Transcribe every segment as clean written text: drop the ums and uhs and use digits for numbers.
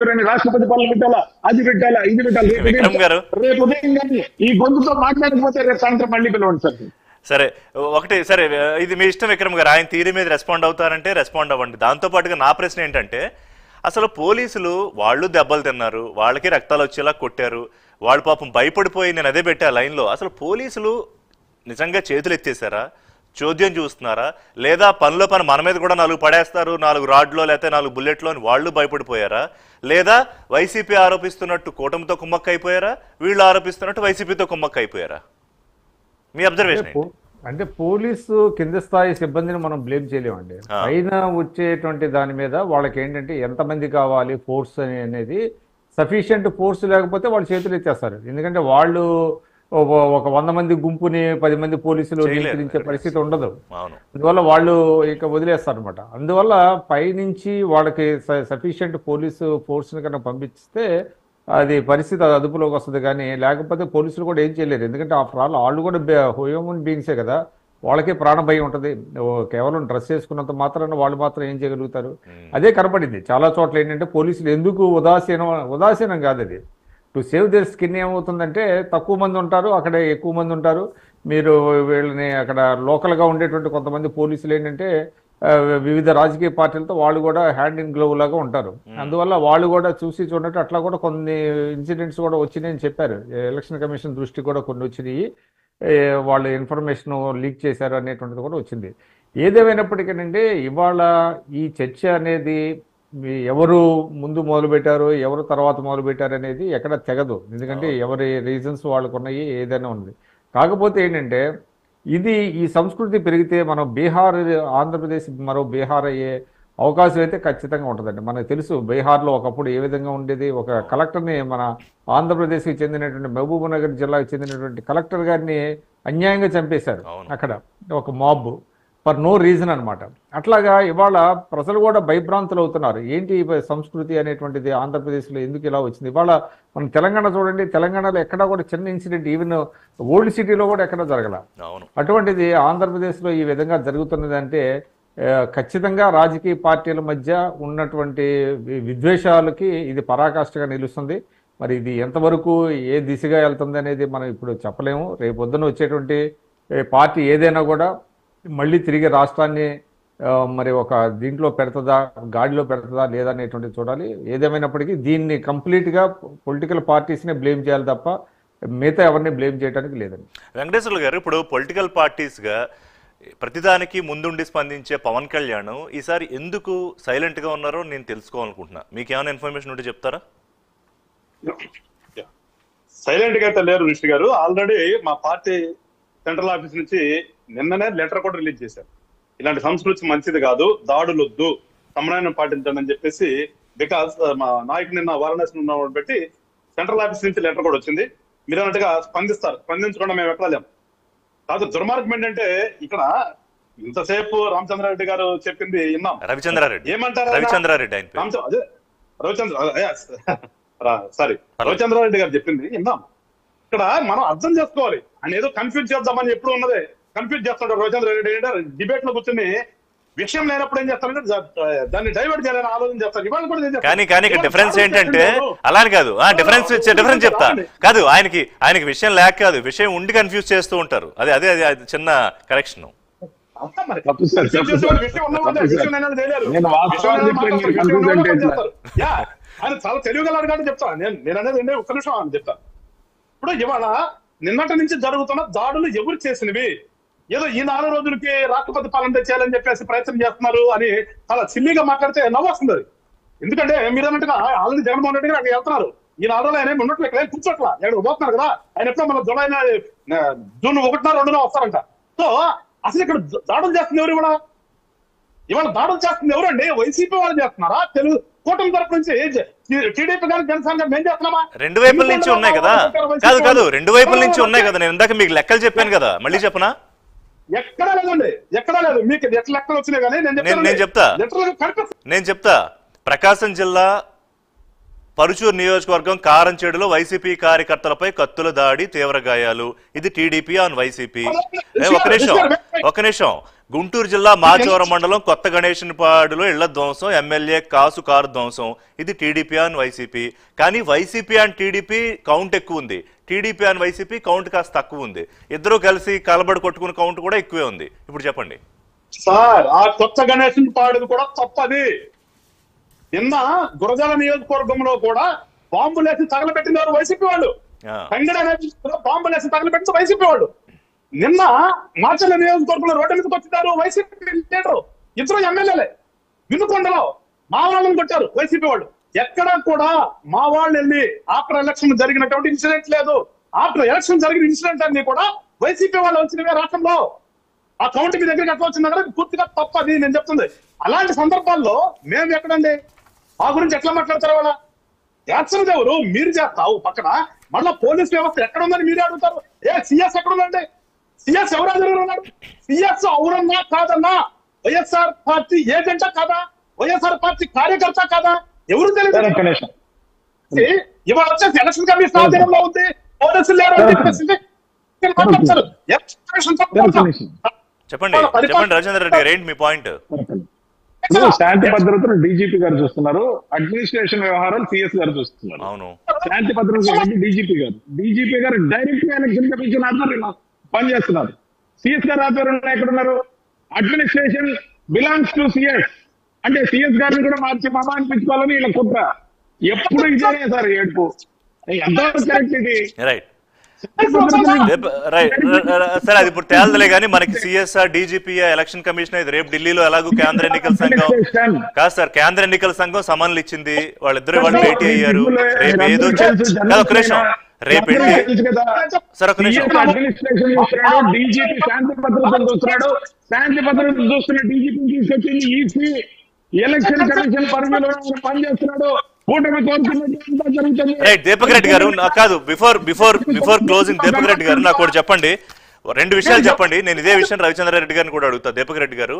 రాష్ట్రపతి పాలన పెట్టాలా, అది పెట్టాలా, ఇది పెట్టాలి. రేపు ఉదయం కానీ ఈ గొంతుతో మాట్లాడకపోతే రేపు సాయంత్రం మళ్ళీ పిలవండి సార్. సరే ఒకటి, సరే ఇది మీ ఇష్టం విక్రమ్ గారు, ఆయన తీరి మీద రెస్పాండ్ అవుతారంటే రెస్పాండ్ అవ్వండి. దాంతో పాటుగా నా ప్రశ్న ఏంటంటే, అసలు పోలీసులు వాళ్ళు దెబ్బలు తిన్నారు, వాళ్ళకి రక్తాలు వచ్చేలా కొట్టారు, వాళ్ళు పాపం భయపడిపోయి నేను అదే పెట్టా లైన్లో. అసలు పోలీసులు నిజంగా చేతులు ఎత్తేసారా, చోద్యం చూస్తున్నారా, లేదా పనిలో పని మన మీద కూడా 4 పడేస్తారు, 4 రాడ్లో లేకపోతే 4 బుల్లెట్లో అని వాళ్ళు భయపడిపోయారా, లేదా వైసీపీ ఆరోపిస్తున్నట్టు కూటమితో కుమ్మక్క అయిపోయారా, వీళ్ళు ఆరోపిస్తున్నట్టు వైసీపీతో కుమ్మక్క అయిపోయారా? మీ అబ్జర్వేషన్ అంటే పోలీసు కింద స్థాయి సిబ్బందిని మనం బ్లేమ్ చేయలేమండి. పైన వచ్చేటువంటి దాని మీద వాళ్ళకి ఏంటంటే ఎంతమంది కావాలి ఫోర్స్ అనేది, సఫిషియంట్ ఫోర్స్ లేకపోతే వాళ్ళు చేతులు ఎత్తేస్తారు. ఎందుకంటే వాళ్ళు ఒక 100 మంది గుంపుని 10 మంది పోలీసులు నియంత్రించే పరిస్థితి ఉండదు. అందువల్ల వాళ్ళు ఇక వదిలేస్తారు అనమాట. అందువల్ల పైనుంచి వాళ్ళకి సఫిషియంట్ పోలీసు ఫోర్స్ని కనుక పంపిస్తే అది పరిస్థితి అదుపులోకి వస్తుంది. కానీ లేకపోతే పోలీసులు కూడా ఏం చేయలేరు. ఎందుకంటే ఆఫ్టర్ ఆల్ వాళ్ళు కూడా హ్యూమన్ బీయింగ్సే కదా, వాళ్ళకే ప్రాణ భయం ఉంటుంది. కేవలం డ్రెస్ వేసుకున్నంత మాత్రాన వాళ్ళు మాత్రం ఏం చేయగలుగుతారు? అదే కనపడింది చాలా చోట్ల. ఏంటంటే పోలీసులు ఎందుకు ఉదాసీనం కాదు, అది టు సేవ్ దేర్ స్కిన్. ఏమవుతుందంటే తక్కువ మంది ఉంటారు, అక్కడ ఎక్కువ మంది ఉంటారు. మీరు వీళ్ళని అక్కడ లోకల్గా ఉండేటువంటి కొంతమంది పోలీసులు ఏంటంటే వివిధ రాజకీయ పార్టీలతో వాళ్ళు కూడా హ్యాండ్ ఇన్ గ్లోవ్ లాగా ఉంటారు. అందువల్ల వాళ్ళు కూడా చూసి చూడట్టు అట్లా కూడా కొన్ని ఇన్సిడెంట్స్ కూడా వచ్చినాయని చెప్పారు. ఎలక్షన్ కమిషన్ దృష్టి కూడా కొన్ని వచ్చినాయి, వాళ్ళు ఇన్ఫర్మేషన్ లీక్ చేశారు అనేటువంటిది కూడా వచ్చింది. ఏదేమైనప్పటికీనండి ఇవాళ ఈ చర్చ అనేది ఎవరు ముందు మొదలుపెట్టారు, ఎవరు తర్వాత మొదలుపెట్టారు అనేది ఎక్కడ తెగదు. ఎందుకంటే ఎవరి రీజన్స్ వాళ్ళకు ఉన్నాయి, ఏదైనా ఉంది. కాకపోతే ఏంటంటే ఇది ఈ సంస్కృతి పెరిగితే మనం బీహార్, ఆంధ్రప్రదేశ్ మరో బీహార్ అయ్యే అవకాశం అయితే ఖచ్చితంగా ఉంటుందండి. మనకు తెలుసు బీహార్లో ఒకప్పుడు ఏ విధంగా ఉండేది. ఒక కలెక్టర్ని, మన ఆంధ్రప్రదేశ్కి చెందినటువంటి మహబూబ్ నగర్ జిల్లాకు చెందినటువంటి కలెక్టర్ గారిని అన్యాయంగా చంపేశారు అక్కడ ఒక మాబ్, ఫర్ నో రీజన్ అనమాట. అట్లాగా ఇవాళ ప్రజలు కూడా భయభ్రాంతులు అవుతున్నారు. ఏంటి సంస్కృతి అనేటువంటిది ఆంధ్రప్రదేశ్లో ఎందుకు ఇలా వచ్చింది? ఇవాళ మనం తెలంగాణ చూడండి, తెలంగాణలో ఎక్కడా కూడా చిన్న ఇన్సిడెంట్, ఈవెన్ ఓల్డ్ సిటీలో కూడా ఎక్కడా జరగల. అటువంటిది ఆంధ్రప్రదేశ్లో ఈ విధంగా జరుగుతున్నది అంటే ఖచ్చితంగా రాజకీయ పార్టీల మధ్య ఉన్నటువంటి విద్వేషాలకి ఇది పరాకాష్ఠగా నిలుస్తుంది. మరి ఇది ఎంతవరకు ఏ దిశగా వెళ్తుంది అనేది మనం ఇప్పుడు చెప్పలేము. రేపు పొద్దున వచ్చేటువంటి పార్టీ ఏదైనా కూడా మళ్ళీ తిరిగి రాష్ట్రాన్ని మరి ఒక దీంట్లో పెడుతుందా, గాడిలో పెడుతుందా లేదా అనేటువంటిది చూడాలి. ఏదేమైనప్పటికీ దీన్ని కంప్లీట్గా పొలిటికల్ పార్టీస్నే బ్లేమ్ చేయాలి తప్ప మిగతా ఎవరిని బ్లేమ్ చేయడానికి లేదండి. వెంకటేశ్వర్లు గారు, ఇప్పుడు పొలిటికల్ పార్టీస్గా ప్రతిదానికి ముందుండి స్పందించే పవన్ కళ్యాణ్ ఈసారి ఎందుకు సైలెంట్గా ఉన్నారో నేను తెలుసుకోవాలనుకుంటున్నా. మీకు ఏమైనా ఇన్ఫర్మేషన్ ఉంటే చెప్తారా? సైలెంట్ గా అయితే లేరు రిషి గారు. ఆల్రెడీ మా పార్టీ సెంట్రల్ ఆఫీస్ నుంచి నిన్ననే లెటర్ కూడా రిలీజ్ చేశారు. ఇలాంటి సంస్కృతి మంచిది కాదు, దాడులు వద్దు, సమన్వయం పాటించండి అని చెప్పేసి. బికాస్ మా నాయకుడు నిన్న వారణాసి ఉన్న పెట్టి సెంట్రల్ ఆఫీస్ నుంచి లెటర్ కూడా వచ్చింది. మీరు అన్నట్టుగా స్పందించకుండా మేము ఎక్కడ లేము. కాదు, దుర్మార్గం ఏంటంటే ఇక్కడ ఇంతసేపు రామచంద్రారెడ్డి గారు చెప్పింది విన్నాం. ఏమంటారు రవిచంద్రారెడ్డి గారు చెప్పింది విన్నాం. ఇక్కడ మనం అర్థం చేసుకోవాలి. ఆయన ఏదో కన్ఫ్యూజ్ చేద్దామని ఎప్పుడు ఉన్నదే కన్ఫ్యూజ్ చేస్తాడు రవిచంద్రారెడ్డి. డిబేట్ లో కూర్చొని విషయం లేనప్పుడు ఏం చేస్తారంటే దాన్ని డైవర్ట్ చేయాలని ఆలోచన చేస్తారు. ఇవాళ కూడా కానీ డిఫరెన్స్ ఏంటంటే అలా కాదు, డిఫరెన్స్ చెప్తా కాదు, ఆయనకి విషయం లేక కాదు, విషయం ఉండి కన్ఫ్యూజ్ చేస్తూ ఉంటారు. అదే అదే అది చిన్న కరెక్షన్. ఆయన చాలా తెలివిగలడు కాబట్టి చెప్తాను. నేను అనేది ఒక్క నిమిషం అని చెప్తాను. ఇప్పుడు ఇవాళ నిన్నటి నుంచి జరుగుతున్న దాడులు ఎవరు చేసినవి? ఏదో ఈ 4 రోజులకి రాష్ట్రపతి పాలన తెచ్చేయాలని చెప్పేసి ప్రయత్నం చేస్తున్నారు అని చాలా సిల్లీగా మాట్లాడితే నవ్వొస్తుంది అది. ఎందుకంటే మీరు అన్నట్టుగా ఆల్రెడీ జగన్మోహన్ రెడ్డి గారు అక్కడ వెళ్తున్నారు. ఈ 4 రోజులు ఆయన ఉన్నట్లు ఇక్కడ కూర్చోట్లా, ఎక్కడ పోతున్నారు కదా. ఆయన ఎప్పుడో మన జూన్ 1, 2 వస్తారంట. సో అసలు ఇక్కడ దాడులు చేస్తుంది ఎవరు? ఇవాళ దాడులు చేస్తుంది ఎవరండి? వైసీపీ వాళ్ళు చేస్తున్నారా? తెలుగు కూటమి తరపు నుంచి టీడీపీ కానీ జనసేన మేము చేస్తున్నామా? 2 వైపుల నుంచి ఉన్నాయి కదా. కాదు 2 వైపుల నుంచి ఉన్నాయి కదా. నేను ఇందాక మీకు లెక్కలు చెప్పాను కదా, మళ్ళీ చెప్పనా? ఎక్కడా లేదండి, ఎక్కడా లేదు. మీకు ఎట్లా లెక్కలు వచ్చినాయి కానీ నేను చెప్తా. ప్రకాశం జిల్లా పరుచూరు నియోజకవర్గం కారంచేడులో వైసీపీ కార్యకర్తలపై కత్తుల దాడి, తీవ్ర గాయాలు. ఇది టీడీపీ ఆన్ వైసీపీ. ఒక నిమిషం. గుంటూరు జిల్లా మాచవరం మండలం కొత్త గణేశన్పాడులో ఇళ్ల ధ్వంసం, ఎమ్మెల్యే కాసు కారు ధ్వంసం. ఇది టీడీపీ ఆన్ వైసీపీ. కానీ వైసీపీ అండ్ టీడీపీ కౌంట్ ఎక్కువ ఉంది, టీడీపీ అండ్ వైసీపీ కౌంట్ కాస్త తక్కువ ఉంది. ఇద్దరు కలిసి కలబడి కొట్టుకున్న కౌంట్ కూడా ఎక్కువే ఉంది. ఇప్పుడు చెప్పండి సార్. ఆ కొత్త గణేశన్పాడు కూడా తప్పది. నిన్న గురజాల నియోజకవర్గంలో కూడా బాంబులేసి తగలబెట్టినారు వైసీపీ వాళ్ళు. బాంబులేసి తగలబెట్టిన వైసీపీ వాళ్ళు. నిన్న మాచర్ల నియోజకవర్గంలో రోడ్డు మీదకి వచ్చినారు వైసీపీ లీడరు, ఇద్దరు ఎమ్మెల్యేలే. వినుకొండలో మా వాళ్ళని కొట్టారు వైసీపీ వాళ్ళు. ఎక్కడా కూడా మా వాళ్ళు వెళ్ళి ఆఫ్టర్ ఎలక్షన్ జరిగినటువంటి ఇన్సిడెంట్ లేదు. ఆఫ్టర్ ఎలక్షన్ జరిగిన ఇన్సిడెంట్ అన్ని కూడా వైసీపీ వాళ్ళు వచ్చినవే రాష్ట్రంలో. ఆ కౌంట్ మీ దగ్గరికి ఎట్లా వచ్చింది కదా పూర్తిగా తప్పది నేను చెప్తుంది. అలాంటి సందర్భాల్లో మేము ఎక్కడండి, మా గురించి ఎట్లా మాట్లాడతారు వాళ్ళ? చేస్తున్నది ఎవరు? మీరు చేస్తావు పక్కన. మళ్ళా పోలీస్ వ్యవస్థ ఎక్కడ ఉందని మీరే అడుగుతారు. సిఎస్ ఎక్కడ ఉందండి? సిఎస్ ఎవరు ఉన్నాడు? సిఎస్ అవురన్నా కాదన్నా వైఎస్ఆర్ పార్టీ ఏజెంటా కాదా? వైఎస్ఆర్ పార్టీ కార్యకర్త కాదా? ఎవరు తెలియదు. ఇవాళ వచ్చేసి ఎలక్షన్ కమిషన్ ఆధ్వర్యంలో ఉంది, పోలీసులు లేరు. చెప్పండి రాజేంద్ర రెడ్డి గారు, ఏంటి మీ పాయింట్? శాంతి భద్రతలు డీజీపీ గారు చూస్తున్నారు, అడ్మినిస్ట్రేషన్ వ్యవహారాలు సిఎస్ గారు చూస్తున్నారు. అవును, శాంతి భద్రతలు డీజీపీ గారు డైరెక్ట్ గా ఎలక్షన్ కమిషన్ ఆధ్వర్యంలో పనిచేస్తున్నారు. సిఎస్ గారు ఆధ్వర్యంలో ఎక్కడున్నారు? Administration belongs to CS. అంటే సిఎస్ గారిని కూడా మార్చి మామ అనిపించుకోవాలని ఇలా కుట్ర. ఎప్పుడు ఇదేనే సార్ ఏడుపు. ఎంతవరకు కరెక్ట్ ఇది? రైట్ సరే, అది ఇప్పుడు తేలదలే కానీ మనకి సిఎస్ఆర్ డీజీపీ ఎలక్షన్ కమిషన్ ఇది రేపు ఢిల్లీలో ఎలాగూ కేంద్ర ఎన్నికల సంఘం కాదు సార్, కేంద్ర ఎన్నికల సంఘం సమన్లు ఇచ్చింది. వాళ్ళిద్దరు వాళ్ళు భేటీ అయ్యారు. రేపు ఏదో ఒక నిమిషం, రేపు సార్ ఒక నిమిషం. అడ్మినిస్ట్రేషన్ చూస్తున్నాడు, డీజీపీ శాంతి భద్రతలు చూస్తున్నాడు. శాంతి భద్రతలు చూస్తున్న డీజీపీ తీసుకొచ్చింది ఈసీ. ఎలక్షన్ కమిషన్ పరిధిలో పనిచేస్తున్నాడు. రైట్ దీపక్ రెడ్డి గారు, కాదు బిఫోర్ క్లోజింగ్ దీపక్ రెడ్డి గారు నాకు కూడా చెప్పండి, రెండు విషయాలు చెప్పండి. నేను ఇదే విషయం రవిచంద్ర రెడ్డి గారిని కూడా అడుగుతా. దీపక్ రెడ్డి గారు,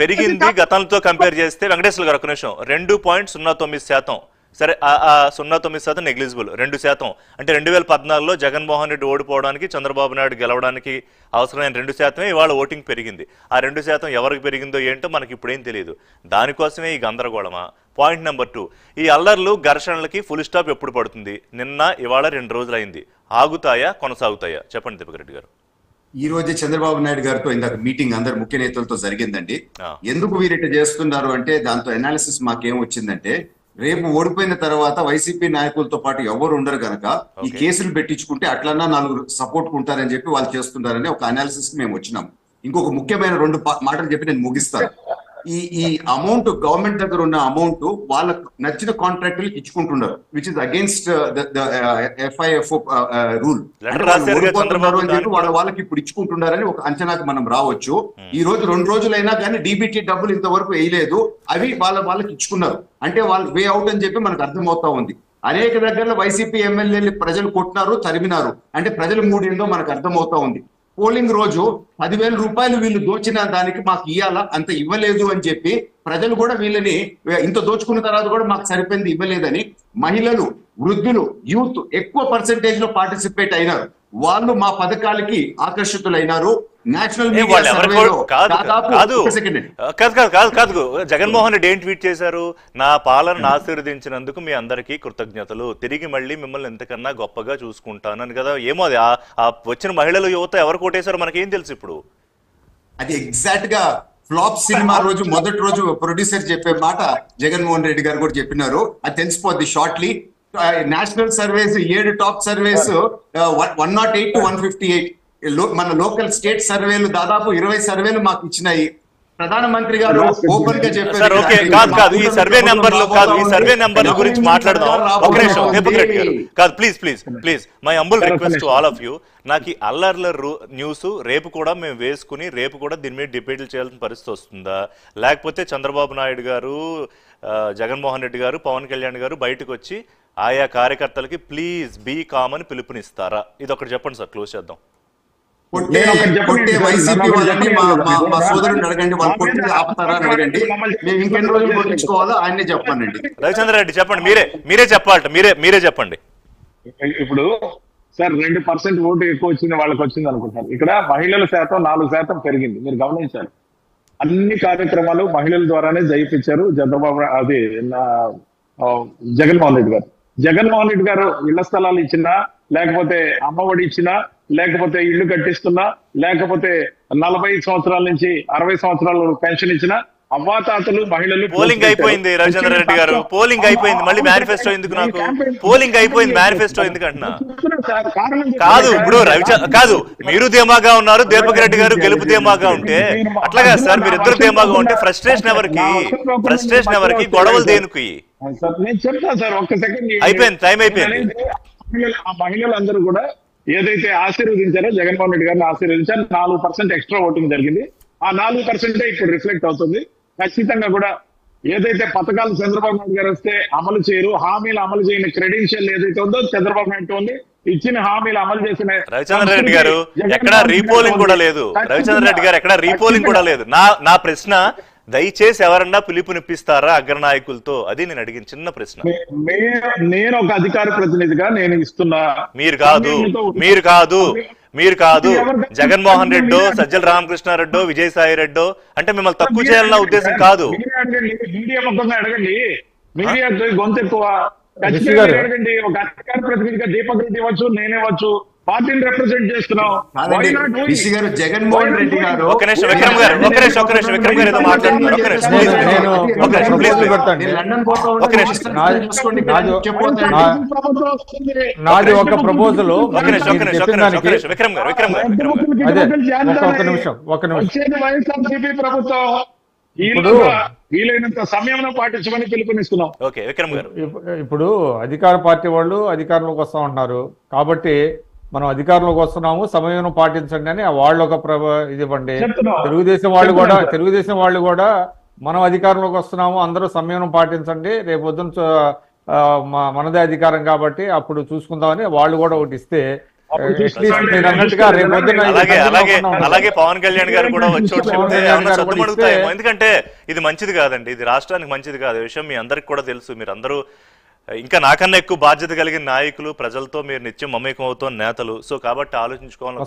పెరిగింది గతంతో కంపేర్ చేస్తే, వెంకటేశ్వర గారు ఒక నిమిషం, 2.09%. సరే, ఆ 0.9% నెగ్లిజిబుల్, 2%. అంటే 2014లో జగన్మోహన్ రెడ్డి ఓడిపోవడానికి, చంద్రబాబు నాయుడు గెలవడానికి అవసరమైన 2% ఇవాళ ఓటింగ్ పెరిగింది. ఆ 2% ఎవరికి పెరిగిందో ఏంటో మనకి ఇప్పుడేం తెలియదు. దానికోసమే ఈ గందరగోళమా? పాయింట్ నెంబర్ 2, ఈ అల్లర్లు ఘర్షణలకి ఫుల్ స్టాప్ ఎప్పుడు పడుతుంది? నిన్న ఇవాళ 2 రోజులు అయింది. ఆగుతాయా, కొనసాగుతాయా? చెప్పండి దీపక్ రెడ్డి గారు. ఈ రోజే చంద్రబాబు నాయుడు గారితో ఇందాక మీటింగ్ అందరు ముఖ్య నేతలతో జరిగిందండి. ఎందుకు వీరిట చేస్తున్నారు అంటే దాంతో అనాలిసిస్ మాకేం వచ్చిందంటే, రేపు ఓడిపోయిన తర్వాత వైసీపీ నాయకులతో పాటు ఎవరు ఉండరు కనుక ఈ కేసులు పెట్టించుకుంటే అట్లన్నా 4 సపోర్ట్ ఉంటారని చెప్పి వాళ్ళు చేస్తుంటారని ఒక అనాలిసిస్ కి మేము వచ్చినాం. ఇంకొక ముఖ్యమైన 2 మాటలు చెప్పి నేను ముగిస్తాను. ఈ అమౌంట్ గవర్నమెంట్ దగ్గర ఉన్న అమౌంట్ వాళ్ళకు నచ్చిన కాంట్రాక్టులకు ఇచ్చుకుంటున్నారు, which is against FIFO rule. అని చెప్పి వాళ్ళకి ఇప్పుడు ఇచ్చుకుంటున్నారని ఒక అంచనాకు మనం రావచ్చు. ఈ రోజు 2 రోజులైనా కానీ డీబీటీ డబ్బులు ఇంతవరకు వేయలేదు, అవి వాళ్ళకి ఇచ్చుకున్నారు. అంటే వాళ్ళు వే అవుట్ అని చెప్పి మనకు అర్థమవుతా ఉంది. అనేక దగ్గరలో వైసీపీ ఎమ్మెల్యేలు ప్రజలు కొట్టినారు, తరిమినారు. అంటే ప్రజల మూడు ఏందో మనకు అర్థమవుతా ఉంది. పోలింగ్ రోజు 10,000 రూపాయలు వీళ్ళు దోచిన దానికి మాకు ఇవ్వాలా, అంత ఇవ్వలేదు అని చెప్పి ప్రజలు కూడా వీళ్ళని ఇంత దోచుకున్న తర్వాత కూడా మాకు సరిపోయింది ఇవ్వలేదని మహిళలు, వృద్ధులు, యూత్ ఎక్కువ పర్సెంటేజ్ లో పార్టిసిపేట్ అయినారు. వాళ్ళు మా పథకాలకి ఆకర్షితులైనారు. నేషనల్ కాదు జగన్మోహన్ రెడ్డి ఏం ట్వీట్ చేశారు? నా పాలనను ఆశీర్వదించినందుకు మీ అందరికీ కృతజ్ఞతలు, తిరిగి మళ్ళీ మిమ్మల్ని ఎంతకన్నా గొప్పగా చూసుకుంటానని కదా. ఏమో అది వచ్చిన మహిళలు, యువత ఎవరు కొట్టేశారో మనకేం తెలుసు ఇప్పుడు. అది ఎగ్జాక్ట్ గా ఫ్లాప్ సినిమా రోజు మొదటి రోజు ప్రొడ్యూసర్ చెప్పే మాట జగన్మోహన్ రెడ్డి గారు కూడా చెప్పినారు. అది తెలిసిపోద్ది shortly. National surveys 7 top surveys 108 to 158, మన లోకల్ స్టేట్ సర్వేలు దాదాపు 20 సర్వేలు మాకు ఇచ్చినాయి. ప్రధానమంత్రి గారు ఓపెన్ గా చెప్పారు. ఈ సర్వే నెంబర్ల గురించి మాట్లాడదాం. ఒక నిమిషం దీపక్ రెడ్డి గారు, కాదు please my humble request to all of you. నాకు ఈ అల్లర్ల న్యూస్ రేపు కూడా మేము వేసుకుని రేపు కూడా దీని మీద డిబేట్లు చేయాల్సిన పరిస్థితి వస్తుందా? లేకపోతే చంద్రబాబు నాయుడు గారు, జగన్మోహన్ రెడ్డి గారు, పవన్ కళ్యాణ్ గారు బయటకు వచ్చి ఆయా కార్యకర్తలకి ప్లీజ్ బీ కామ్ అని పిలుపునిస్తారా? ఇది ఒకటి చెప్పండి సార్, క్లోజ్ చేద్దాం. కొట్టే వైసీపీ వాళ్ళని మా సోదరుని అడగండి, వాళ్ళు కొట్టి ఆపుతారా అని అడగండి. మేము ఇంకెన్ని రోజులు కొట్టించుకోవాలో ఆయనే చెప్పానండి. రవిచంద్ర రెడ్డి చెప్పండి, మీరే చెప్పాలట, మీరే చెప్పండి. ఇప్పుడు సార్ 2% ఓటు ఎక్కువ వచ్చింది వాళ్ళకి వచ్చింది అనుకుంటారు. ఇక్కడ మహిళల శాతం 4% పెరిగింది. మీరు గమనించాలి, అన్ని కార్యక్రమాలు మహిళల ద్వారానే జయిపించారు చంద్రబాబు జగన్మోహన్ రెడ్డి గారు. జగన్మోహన్ రెడ్డి గారు ఇళ్ల స్థలాలు ఇచ్చినా, లేకపోతే అమ్మఒడి ఇచ్చినా, లేకపోతే ఇల్లు కట్టిస్తున్నా, లేకపోతే 40 సంవత్సరాల నుంచి 60 సంవత్సరాలు పెన్షన్ ఇచ్చినా అవ్వాతాతలు మహిళలు. పోలింగ్ అయిపోయింది రవిచంద్ర రెడ్డి గారు, పోలింగ్ అయిపోయింది. మళ్ళీ మేనిఫెస్టో ఎందుకు? నాకు పోలింగ్ అయిపోయింది, మేనిఫెస్టో ఎందుకు అంటున్నా? కాదు, ఇప్పుడు కాదు, మీరు ధీమాగా ఉన్నారు, దీపక్ రెడ్డి గారు గెలుపు ధీమాగా ఉంటే అట్లాగా సార్, మీరు ఇద్దరు ధీమాగా ఉంటే ఫ్రస్ట్రేషన్ ఎవరికి, గొడవలు దేనికి? నేను చెప్తాను సార్, ఒక్క సెకండ్. అయిపోయింది, టైం అయిపోయింది. ఆ మహిళలందరూ కూడా ఏదైతే ఆశీర్వదించారో, జగన్మోహన్ రెడ్డి గారిని ఆశీర్వదించారు, 4% ఎక్స్ట్రా ఓటింగ్ జరిగింది. ఆ 4% ఇప్పుడు రిఫ్లెక్ట్ అవుతుంది. ఖచ్చితంగా కూడా ఏదైతే పథకాలు చంద్రబాబు నాయుడు గారు వస్తే అమలు చేయరు, హామీలు అమలు చేయని క్రెడెన్షియల్ ఏదైతే ఉందో చంద్రబాబు నాయుడు ఉంది. ఇచ్చిన హామీలు అమలు చేసిన రవిచంద్ర రెడ్డి గారు ఎక్కడా రీపోలింగ్ కూడా లేదు. రవిచంద్ర రెడ్డి గారు ఎక్కడా రీపోలింగ్ కూడా లేదు. నా ప్రశ్న, దయచేసి ఎవరన్నా పిలుపునిప్పిస్తారా అగ్రనాయకులతో? అది నేను అడిగిన చిన్న ప్రశ్న. నేను ఒక అధికార ప్రతినిధిగా నేను ఇస్తున్నా. మీరు కాదు జగన్మోహన్ రెడ్డో, సజ్జల రామకృష్ణారెడ్డో, విజయసాయి రెడ్డో అంటే మిమ్మల్ని తక్కువ చేయాలన్న ఉద్దేశం కాదు. మీడియా మొత్తంగా అడగండి, మీడియా గొంతు ఎక్కువ. అడగండి, ఒక అధికార ప్రతినిధిగా దీపక్ రెడ్డి ఇవ్వచ్చు, నేనేవచ్చు, పార్టీని రిప్రజెంట్ చేస్తున్నాం. జగన్మోహన్ రెడ్డి గారు ఒక నిమిషం విక్రమ్ గారు ఏదో మాట్లాడుతున్నారు. నాది ఒక ప్రపోజల్. విక్రమ్ గారు ఒక నిమిషం. వైఎస్ఆర్సీపీ ప్రభుత్వం వీలైనంత సమయంలో పాటించమని పిలుపునిస్తున్నాం. ఓకే విక్రమ్ గారు, ఇప్పుడు అధికార పార్టీ వాళ్ళు అధికారంలోకి వస్తా ఉంటున్నారు కాబట్టి మనం అధికారంలోకి వస్తున్నాము, సమయం పాటించండి అని వాళ్ళు ఒక ఇది ఇవ్వండి. తెలుగుదేశం వాళ్ళు కూడా మనం అధికారంలోకి వస్తున్నాము, అందరూ సమయం పాటించండి, రేపు పొద్దున మనదే అధికారం కాబట్టి అప్పుడు చూసుకుందామని వాళ్ళు కూడా ఒకటి ఇస్తే అలాగే పవన్ కళ్యాణ్ గారు కూడా వచ్చి చెప్తే ఏమన్నా సొత్తుమడుగుతాయేమో. ఎందుకంటే ఇది మంచిది కాదండి, ఇది రాష్ట్రానికి మంచిది కాదు. విషయం మీ అందరికి కూడా తెలుసు. మీరు అందరూ ఇంకా నాకన్నా ఎక్కువ బాధ్యత కలిగిన నాయకులు, ప్రజలతో మీరు నిత్యం మమేకం అవుతున్న నేతలు. సో కాబట్టి ఆలోచించుకోవాలి.